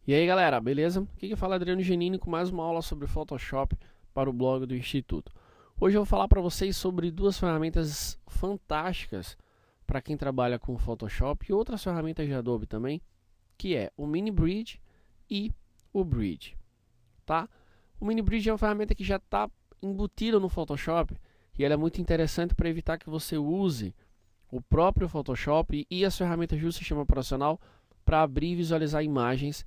E aí galera, beleza? Aqui que fala Adriano Genini com mais uma aula sobre Photoshop para o blog do Instituto. Hoje eu vou falar para vocês sobre duas ferramentas fantásticas para quem trabalha com Photoshop e outras ferramentas de Adobe também, que é o Mini Bridge e o Bridge, tá? O Mini Bridge é uma ferramenta que já está embutida no Photoshop e ela é muito interessante para evitar que você use o próprio Photoshop e as ferramentas do sistema operacional para abrir e visualizar imagens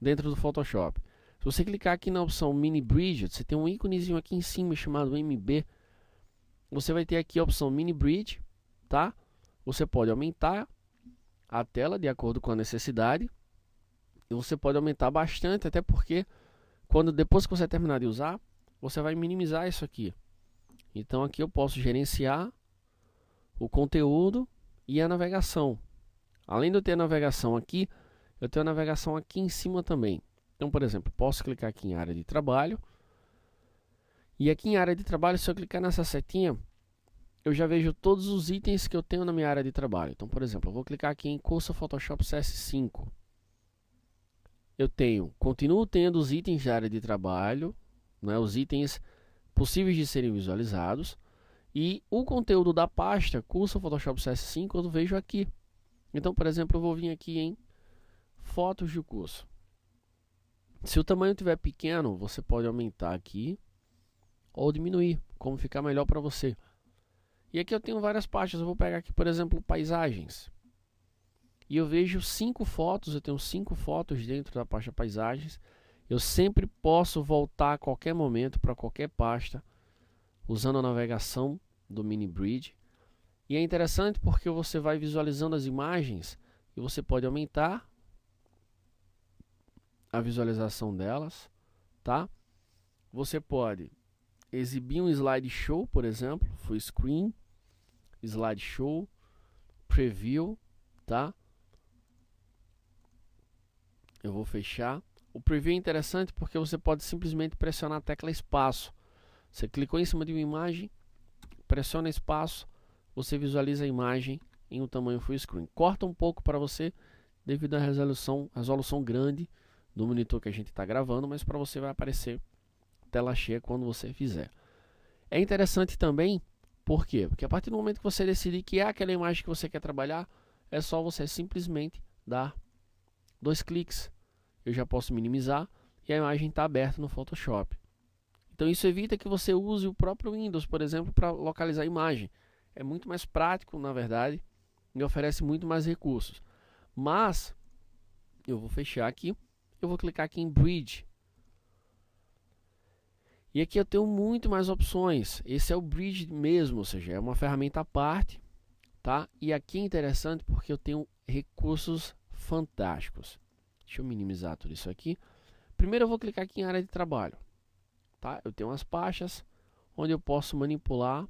dentro do Photoshop. Se você clicar aqui na opção Mini Bridge, você tem um íconezinho aqui em cima chamado MB. Você vai ter aqui a opção Mini Bridge, tá? Você pode aumentar a tela de acordo com a necessidade. E você pode aumentar bastante, até porque depois que você terminar de usar, você vai minimizar isso aqui. Então aqui eu posso gerenciar o conteúdo e a navegação. Além de eu ter a navegação aqui, eu tenho a navegação aqui em cima também. Então, por exemplo, posso clicar aqui em área de trabalho. E aqui em área de trabalho, se eu clicar nessa setinha, eu já vejo todos os itens que eu tenho na minha área de trabalho. Então, por exemplo, eu vou clicar aqui em curso Photoshop CS5. Continuo tendo os itens da área de trabalho, né, os itens possíveis de serem visualizados. E o conteúdo da pasta curso Photoshop CS5 eu vejo aqui. Então, por exemplo, eu vou vir aqui em fotos do curso. Se o tamanho estiver pequeno, você pode aumentar aqui ou diminuir, como ficar melhor para você. E aqui eu tenho várias pastas. Eu vou pegar aqui, por exemplo, paisagens. E eu vejo 5 fotos, eu tenho 5 fotos dentro da pasta paisagens. Eu sempre posso voltar a qualquer momento para qualquer pasta usando a navegação do Mini Bridge. E é interessante porque você vai visualizando as imagens e você pode aumentar a visualização delas, tá? Você pode exibir um slideshow, por exemplo, full screen, slideshow, preview, tá? Eu vou fechar. O preview é interessante porque você pode simplesmente pressionar a tecla espaço. Você clicou em cima de uma imagem, pressiona espaço, você visualiza a imagem em um tamanho full screen. Corta um pouco para você devido à resolução grande do monitor que a gente está gravando, mas para você vai aparecer tela cheia quando você fizer. É interessante também, por quê? Porque a partir do momento que você decidir que é aquela imagem que você quer trabalhar, é só você simplesmente dar 2 cliques. Eu já posso minimizar e a imagem está aberta no Photoshop. Então isso evita que você use o próprio Windows, por exemplo, para localizar a imagem. É muito mais prático, na verdade, e oferece muito mais recursos. Mas eu vou fechar aqui. Eu vou clicar aqui em Bridge. E aqui eu tenho muito mais opções. Esse é o Bridge mesmo, ou seja, é uma ferramenta à parte, tá? E aqui é interessante porque eu tenho recursos fantásticos. Deixa eu minimizar tudo isso aqui. Primeiro eu vou clicar aqui em área de trabalho, tá? Eu tenho umas pastas onde eu posso manipular.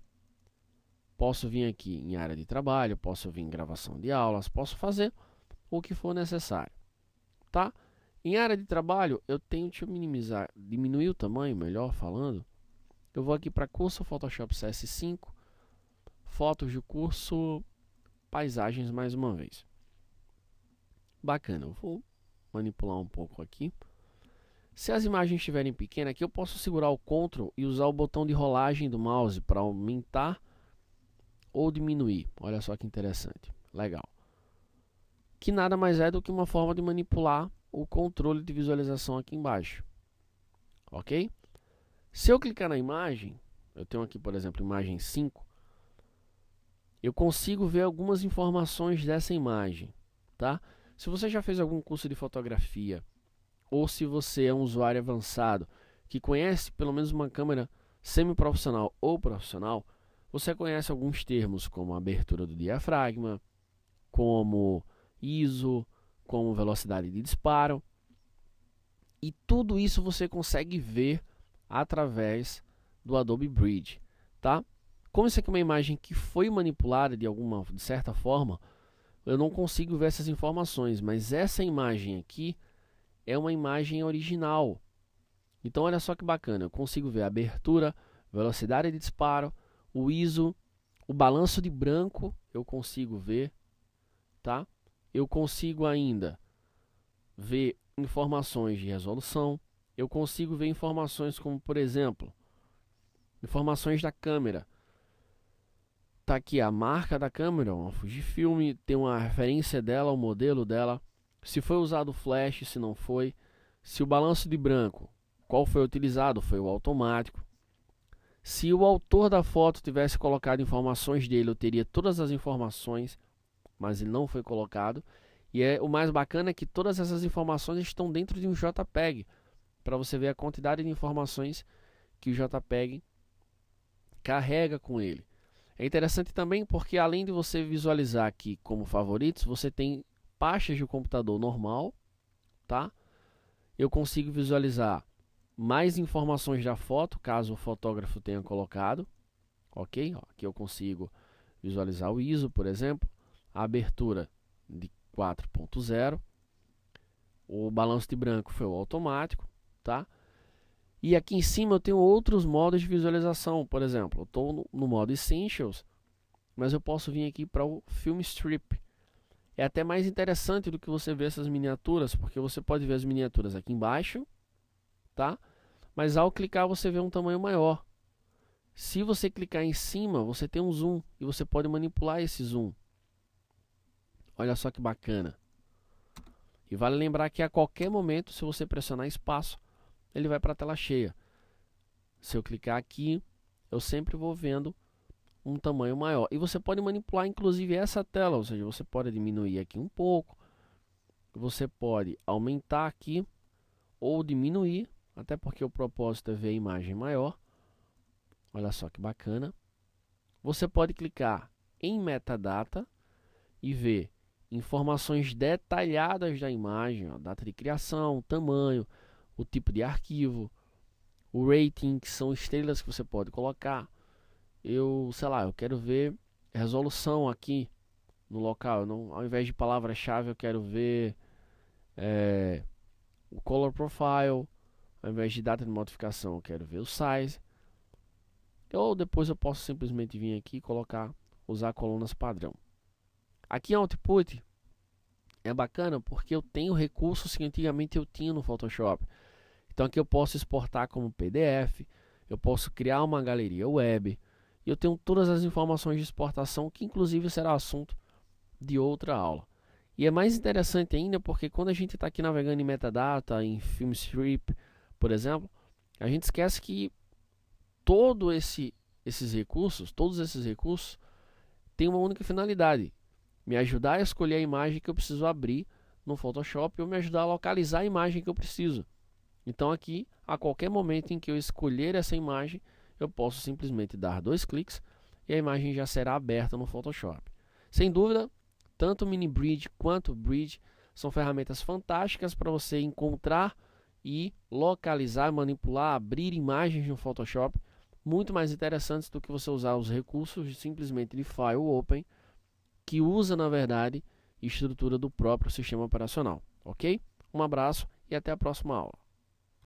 Posso vir aqui em área de trabalho, posso vir em gravação de aulas, posso fazer o que for necessário, tá? Em área de trabalho, deixa eu minimizar, diminuir o tamanho, melhor falando. Eu vou aqui para curso Photoshop CS5, fotos do curso, paisagens mais uma vez. Bacana, eu vou manipular um pouco aqui. Se as imagens estiverem pequenas, aqui eu posso segurar o Ctrl e usar o botão de rolagem do mouse para aumentar ou diminuir. Olha só que interessante, legal. Que nada mais é do que uma forma de manipular o controle de visualização aqui embaixo, ok? Se eu clicar na imagem, eu tenho aqui, por exemplo, imagem 5, eu consigo ver algumas informações dessa imagem, tá? Se você já fez algum curso de fotografia, ou se você é um usuário avançado, que conhece pelo menos uma câmera semi-profissional ou profissional, você conhece alguns termos como abertura do diafragma, como ISO, como velocidade de disparo, e tudo isso você consegue ver através do Adobe Bridge, tá? Como isso aqui é uma imagem que foi manipulada de certa forma, eu não consigo ver essas informações, mas essa imagem aqui é uma imagem original. Então olha só que bacana, eu consigo ver a abertura, velocidade de disparo, o ISO, o balanço de branco, eu consigo ver, tá? Eu consigo ainda ver informações de resolução. Eu consigo ver informações como, por exemplo, informações da câmera. Tá aqui a marca da câmera, uma Fujifilm, tem uma referência dela, o modelo dela, se foi usado flash, se não foi, se o balanço de branco, qual foi utilizado, foi o automático. Se o autor da foto tivesse colocado informações dele, eu teria todas as informações, mas ele não foi colocado. E o mais bacana é que todas essas informações estão dentro de um JPEG, para você ver a quantidade de informações que o JPEG carrega com ele. É interessante também porque além de você visualizar aqui como favoritos, você tem pastas de computador normal, tá? Eu consigo visualizar mais informações da foto, caso o fotógrafo tenha colocado, ok? Ó, aqui eu consigo visualizar o ISO, por exemplo, a abertura de 4.0, o balanço de branco foi o automático, tá? E aqui em cima eu tenho outros modos de visualização, por exemplo, eu estou no modo Essentials, mas eu posso vir aqui para o Film Strip. É até mais interessante do que você ver essas miniaturas, porque você pode ver as miniaturas aqui embaixo, tá? Mas ao clicar você vê um tamanho maior. Se você clicar em cima, você tem um zoom e você pode manipular esse zoom. Olha só que bacana. E vale lembrar que a qualquer momento, se você pressionar espaço, ele vai para a tela cheia. Se eu clicar aqui, eu sempre vou vendo um tamanho maior. E você pode manipular inclusive essa tela, ou seja, você pode diminuir aqui um pouco, você pode aumentar aqui ou diminuir, até porque o propósito é ver a imagem maior. Olha só que bacana. Você pode clicar em metadata e ver informações detalhadas da imagem, ó, data de criação, tamanho, o tipo de arquivo, o rating, que são estrelas que você pode colocar. Sei lá, eu quero ver resolução aqui no local. Ao invés de palavra-chave, eu quero ver o color profile. Ao invés de data de modificação, eu quero ver o size. Ou depois eu posso simplesmente vir aqui e usar colunas padrão. Aqui em Output é bacana porque eu tenho recursos que antigamente eu tinha no Photoshop. Então aqui eu posso exportar como PDF, eu posso criar uma galeria web, e eu tenho todas as informações de exportação, que inclusive será assunto de outra aula. E é mais interessante ainda porque quando a gente está aqui navegando em metadata, em Film Strip, por exemplo, a gente esquece que todos esses recursos têm uma única finalidade: me ajudar a escolher a imagem que eu preciso abrir no Photoshop ou me ajudar a localizar a imagem que eu preciso. Então aqui, a qualquer momento em que eu escolher essa imagem, eu posso simplesmente dar 2 cliques e a imagem já será aberta no Photoshop. Sem dúvida, tanto o Mini Bridge quanto o Bridge são ferramentas fantásticas para você encontrar e localizar, manipular, abrir imagens no Photoshop, muito mais interessantes do que você usar os recursos simplesmente de File Open, que usa na verdade estrutura do próprio sistema operacional, ok? Um abraço e até a próxima aula.